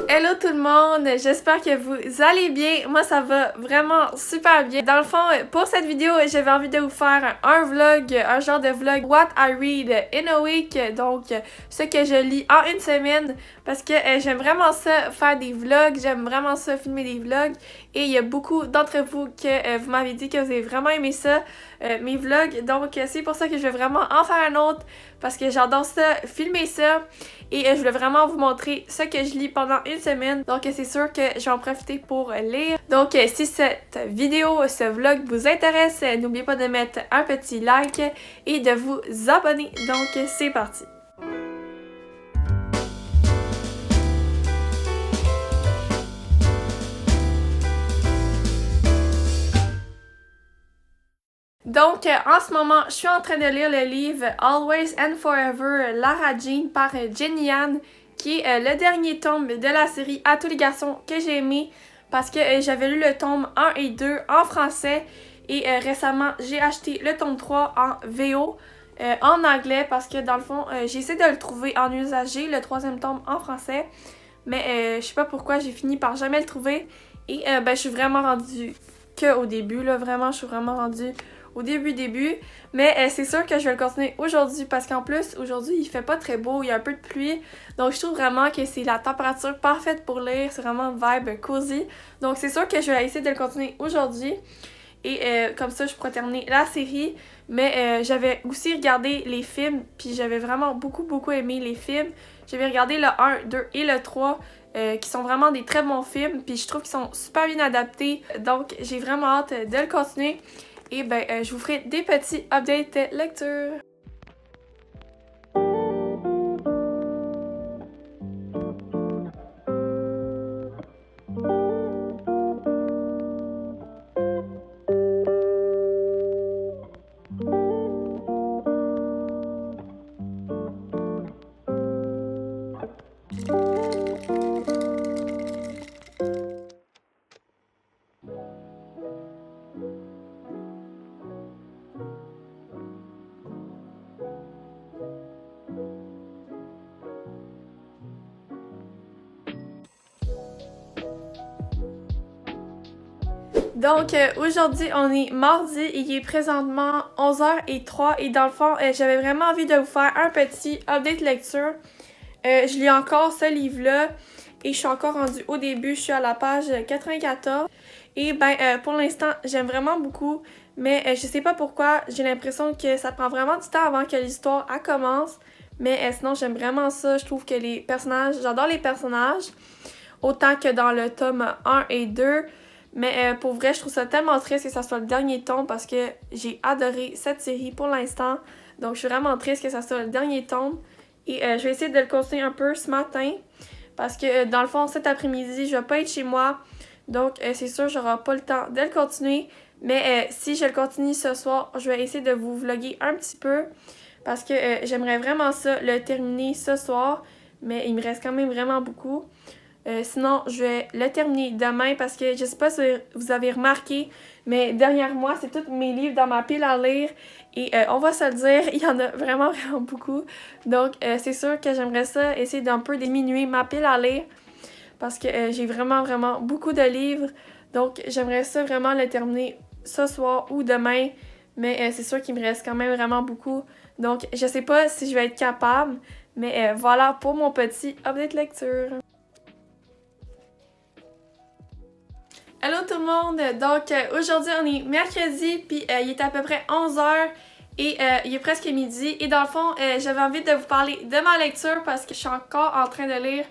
Hello tout le monde, j'espère que vous allez bien. Moi ça va vraiment super bien. Dans le fond, pour cette vidéo, j'avais envie de vous faire un vlog, un genre de vlog What I read in a week, donc ce que je lis en une semaine, parce que j'aime vraiment ça, faire des vlogs, j'aime vraiment ça, filmer des vlogs, et il y a beaucoup d'entre vous que vous m'avez dit que vous avez vraiment aimé ça, mes vlogs, donc c'est pour ça que je vais vraiment en faire un autre, parce que j'adore ça, filmer ça. Et je voulais vraiment vous montrer ce que je lis pendant une semaine. Donc c'est sûr que je vais en profiter pour lire. Donc si cette vidéo, ce vlog vous intéresse, n'oubliez pas de mettre un petit like et de vous abonner. Donc c'est parti! Donc, en ce moment, je suis en train de lire le livre Always and Forever, Lara Jean par Jenny Han, qui est le dernier tome de la série À tous les garçons que j'ai aimé parce que j'avais lu le tome 1 et 2 en français et récemment, j'ai acheté le tome 3 en VO en anglais parce que dans le fond, j'ai essayé de le trouver en usagé, le troisième tome en français, mais je sais pas pourquoi, j'ai fini par jamais le trouver et je suis vraiment rendue qu'au début, là, vraiment, je suis vraiment rendue au début, mais c'est sûr que je vais le continuer aujourd'hui parce qu'en plus, aujourd'hui, il fait pas très beau, il y a un peu de pluie, donc je trouve vraiment que c'est la température parfaite pour lire, c'est vraiment vibe cozy, donc c'est sûr que je vais essayer de le continuer aujourd'hui, et comme ça, je pourrais terminer la série, mais j'avais aussi regardé les films, puis j'avais vraiment beaucoup aimé les films, j'avais regardé le 1, 2 et le 3, qui sont vraiment des très bons films, puis je trouve qu'ils sont super bien adaptés, donc j'ai vraiment hâte de le continuer. Et je vous ferai des petits updates lecture. Donc aujourd'hui on est mardi et il est présentement 11h03 et dans le fond j'avais vraiment envie de vous faire un petit update lecture. Je lis encore ce livre-là et je suis encore rendue au début, je suis à la page 94 et pour l'instant j'aime vraiment beaucoup mais je sais pas pourquoi, j'ai l'impression que ça prend vraiment du temps avant que l'histoire commence, mais sinon j'aime vraiment ça, je trouve que les personnages, j'adore les personnages autant que dans le tome 1 et 2. Mais pour vrai, je trouve ça tellement triste que ça soit le dernier tome parce que j'ai adoré cette série pour l'instant. Donc je suis vraiment triste que ça soit le dernier tome. Et je vais essayer de le continuer un peu ce matin parce que dans le fond, cet après-midi, je vais pas être chez moi. Donc c'est sûr, j'aurai pas le temps de le continuer. Mais si je le continue ce soir, je vais essayer de vous vlogger un petit peu parce que j'aimerais vraiment ça, le terminer ce soir. Mais il me reste quand même vraiment beaucoup. Sinon, je vais le terminer demain parce que je sais pas si vous avez remarqué, mais derrière moi, c'est tous mes livres dans ma pile à lire. Et on va se le dire, il y en a vraiment beaucoup. Donc, c'est sûr que j'aimerais ça essayer d'un peu diminuer ma pile à lire parce que j'ai vraiment beaucoup de livres. Donc, j'aimerais ça vraiment le terminer ce soir ou demain. Mais c'est sûr qu'il me reste quand même vraiment beaucoup. Donc, je sais pas si je vais être capable. Mais voilà pour mon petit update lecture. Allô tout le monde! Donc aujourd'hui on est mercredi puis il est à peu près 11h et il est presque midi et dans le fond j'avais envie de vous parler de ma lecture parce que je suis encore en train de lire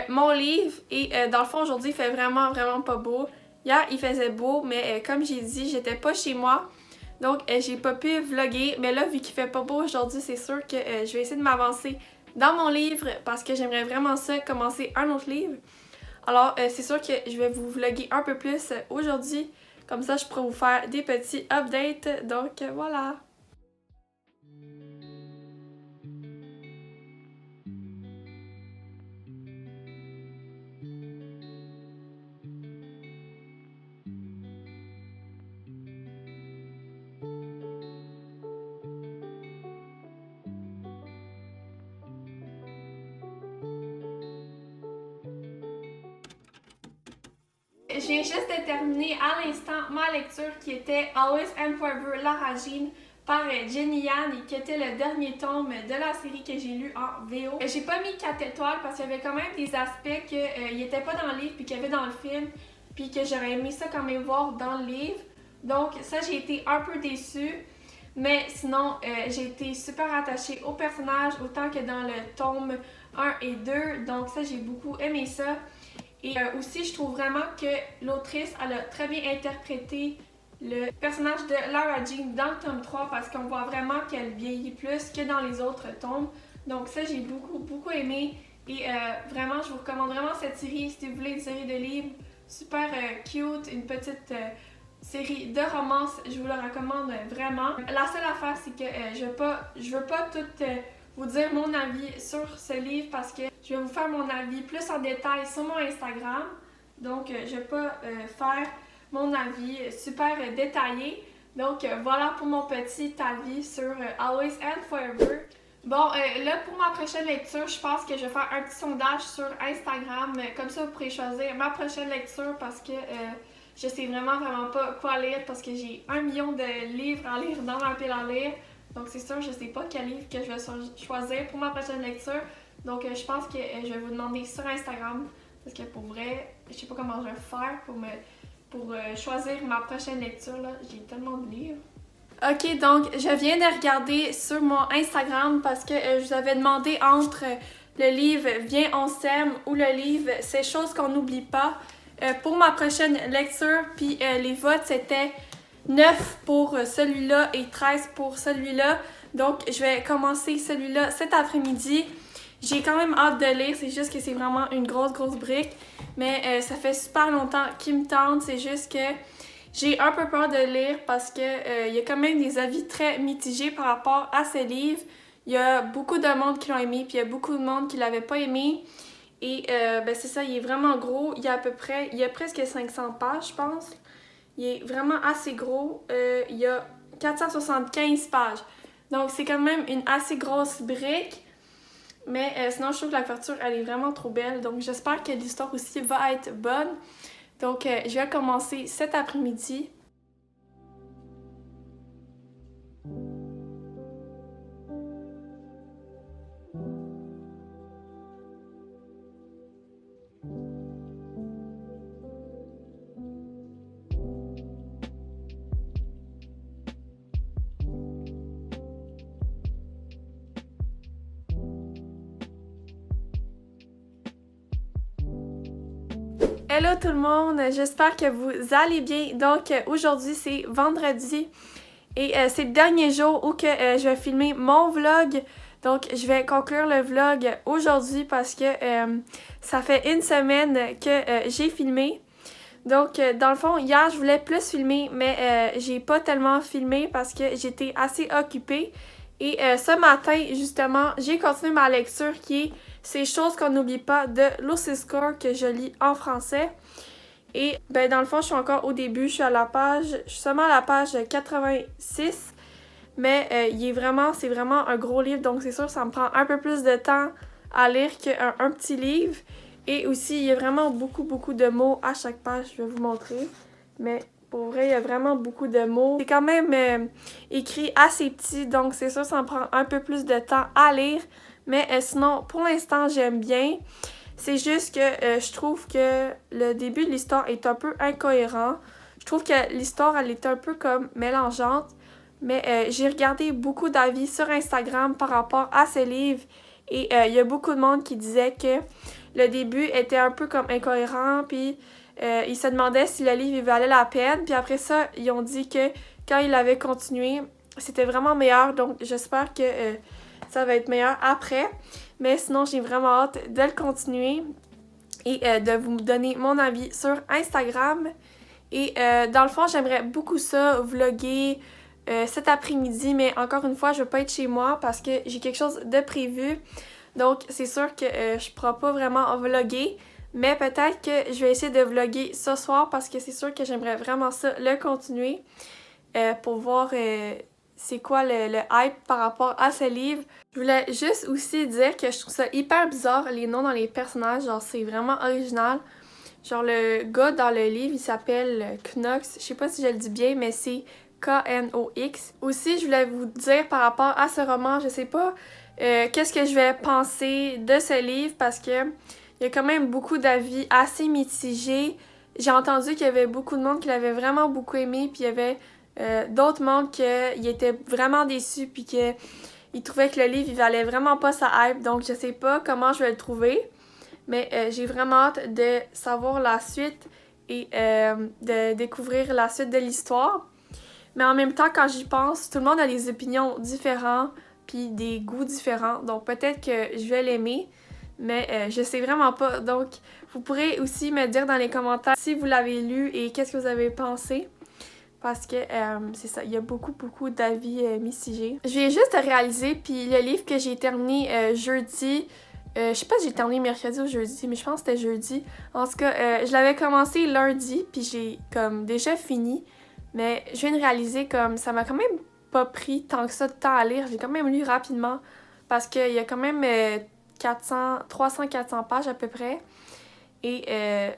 mon livre et dans le fond aujourd'hui il fait vraiment pas beau. Hier il faisait beau mais comme j'ai dit j'étais pas chez moi donc j'ai pas pu vlogger mais là vu qu'il fait pas beau aujourd'hui c'est sûr que je vais essayer de m'avancer dans mon livre parce que j'aimerais vraiment ça commencer un autre livre. Alors, c'est sûr que je vais vous vlogger un peu plus aujourd'hui. Comme ça, je pourrai vous faire des petits updates. Donc, voilà. je viens juste de terminer à l'instant ma lecture qui était Always and Forever Lara Jean par Jenny Yan et qui était le dernier tome de la série que j'ai lu en VO. J'ai pas mis 4 étoiles parce qu'il y avait quand même des aspects qu'il n'était pas dans le livre puis qu'il y avait dans le film puis que j'aurais aimé ça quand même voir dans le livre. Donc ça, j'ai été un peu déçue. Mais sinon, j'ai été super attachée au personnage autant que dans le tome 1 et 2. Donc ça, j'ai beaucoup aimé ça. Et aussi, je trouve vraiment que l'autrice, elle a très bien interprété le personnage de Lara Jean dans le tome 3 parce qu'on voit vraiment qu'elle vieillit plus que dans les autres tomes. Donc ça, j'ai beaucoup aimé. Et vraiment, je vous recommande vraiment cette série si vous voulez une série de livres super cute, une petite série de romance, je vous la recommande vraiment. La seule affaire, c'est que je veux pas tout vous dire mon avis sur ce livre parce que je vais vous faire mon avis plus en détail sur mon Instagram. Donc, je vais pas faire mon avis super détaillé. Donc, voilà pour mon petit avis sur Always and Forever. Bon, là, pour ma prochaine lecture, je pense que je vais faire un petit sondage sur Instagram. Comme ça, vous pourrez choisir ma prochaine lecture parce que je sais vraiment pas quoi lire parce que j'ai 1 million de livres à lire dans ma pile à lire. Donc, c'est sûr, je sais pas quel livre que je vais choisir pour ma prochaine lecture. Donc, je pense que je vais vous demander sur Instagram parce que pour vrai, je sais pas comment je vais faire pour choisir ma prochaine lecture. Là. J'ai tellement de livres. Ok, donc je viens de regarder sur mon Instagram parce que je vous avais demandé entre le livre Viens on s'aime ou le livre Ces choses qu'on n'oublie pas pour ma prochaine lecture. Puis les votes c'était 9 pour celui-là et 13 pour celui-là. Donc je vais commencer celui-là cet après-midi. J'ai quand même hâte de lire, c'est juste que c'est vraiment une grosse brique. Mais ça fait super longtemps qu'il me tente, c'est juste que j'ai un peu peur de lire parce que y a quand même des avis très mitigés par rapport à ce livre. Il y a beaucoup de monde qui l'ont aimé, puis il y a beaucoup de monde qui l'avait pas aimé. Et c'est ça, il est vraiment gros. Il y a presque 500 pages, je pense. Il est vraiment assez gros. Il y a 475 pages. Donc c'est quand même une assez grosse brique. Mais sinon, je trouve que la couverture, elle est vraiment trop belle. Donc j'espère que l'histoire aussi va être bonne. Donc, je vais commencer cet après-midi. Hello tout le monde, j'espère que vous allez bien. Donc aujourd'hui c'est vendredi et c'est le dernier jour où je vais filmer mon vlog. Donc je vais conclure le vlog aujourd'hui parce que ça fait une semaine que j'ai filmé. Donc dans le fond hier je voulais plus filmer mais j'ai pas tellement filmé parce que j'étais assez occupée. Et ce matin justement j'ai continué ma lecture qui est Ces choses qu'on n'oublie pas de Lucy Score que je lis en français. Et ben dans le fond, je suis encore au début, je suis seulement à la page 86. Mais c'est vraiment un gros livre, donc c'est sûr ça me prend un peu plus de temps à lire qu'un petit livre. Et aussi, il y a vraiment beaucoup de mots à chaque page, je vais vous montrer. Mais pour vrai, il y a vraiment beaucoup de mots. C'est quand même écrit assez petit, donc c'est sûr ça me prend un peu plus de temps à lire. Mais sinon, pour l'instant, j'aime bien. C'est juste que je trouve que le début de l'histoire est un peu incohérent. Je trouve que l'histoire, elle est un peu comme mélangeante. Mais j'ai regardé beaucoup d'avis sur Instagram par rapport à ce livre. Et il y a beaucoup de monde qui disait que le début était un peu comme incohérent. Puis ils se demandaient si le livre il valait la peine. Puis après ça, ils ont dit que quand ils l'avaient continué, c'était vraiment meilleur. Donc j'espère que ça va être meilleur après. Mais sinon, j'ai vraiment hâte de le continuer et de vous donner mon avis sur Instagram. Et dans le fond, j'aimerais beaucoup ça, vlogger cet après-midi. Mais encore une fois, je ne vais pas être chez moi parce que j'ai quelque chose de prévu. Donc, c'est sûr que je ne pourrai pas vraiment vlogger. Mais peut-être que je vais essayer de vlogger ce soir parce que c'est sûr que j'aimerais vraiment ça le continuer pour voir c'est quoi le hype par rapport à ce livre. Je voulais juste aussi dire que je trouve ça hyper bizarre, les noms dans les personnages, genre c'est vraiment original. Genre le gars dans le livre, il s'appelle Knox. Je sais pas si je le dis bien, mais c'est Knox. Aussi, je voulais vous dire par rapport à ce roman, je sais pas qu'est-ce que je vais penser de ce livre parce que il y a quand même beaucoup d'avis assez mitigés. J'ai entendu qu'il y avait beaucoup de monde qui l'avait vraiment beaucoup aimé, puis il y avait d'autres mondes qui étaient vraiment déçus, puis qu'ils trouvaient que le livre, il valait vraiment pas sa hype. Donc, je sais pas comment je vais le trouver, mais j'ai vraiment hâte de savoir la suite et de découvrir la suite de l'histoire. Mais en même temps, quand j'y pense, tout le monde a des opinions différentes, puis des goûts différents. Donc, peut-être que je vais l'aimer, mais je sais vraiment pas. Donc, vous pourrez aussi me dire dans les commentaires si vous l'avez lu et qu'est-ce que vous avez pensé. Parce que c'est ça, il y a beaucoup d'avis mitigés. Je viens juste de réaliser, puis le livre que j'ai terminé jeudi, je sais pas si j'ai terminé mercredi ou jeudi, mais je pense que c'était jeudi. En tout cas, je l'avais commencé lundi, puis j'ai comme déjà fini. Mais je viens de réaliser comme ça m'a quand même pas pris tant que ça de temps à lire. J'ai quand même lu rapidement parce qu'il y a quand même 300-400 pages à peu près. Et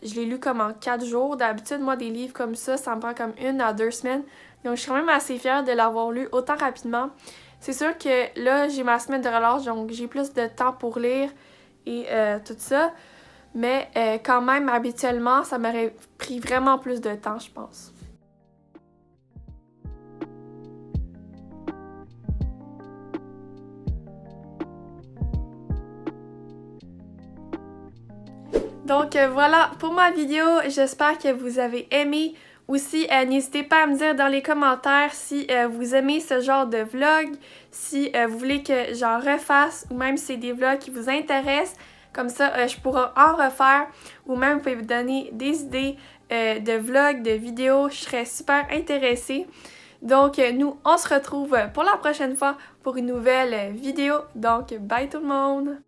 je l'ai lu comme en 4 jours. D'habitude, moi, des livres comme ça me prend comme 1 à 2 semaines. Donc, je suis quand même assez fière de l'avoir lu autant rapidement. C'est sûr que là, j'ai ma semaine de relâche, donc j'ai plus de temps pour lire et tout ça. Mais quand même, habituellement, ça m'aurait pris vraiment plus de temps, je pense. Donc voilà pour ma vidéo, j'espère que vous avez aimé. Aussi, n'hésitez pas à me dire dans les commentaires si vous aimez ce genre de vlog, si vous voulez que j'en refasse ou même si c'est des vlogs qui vous intéressent. Comme ça, je pourrai en refaire ou même vous pouvez me donner des idées de vlogs, de vidéos. Je serais super intéressée. Donc, nous, on se retrouve pour la prochaine fois pour une nouvelle vidéo. Donc, bye tout le monde!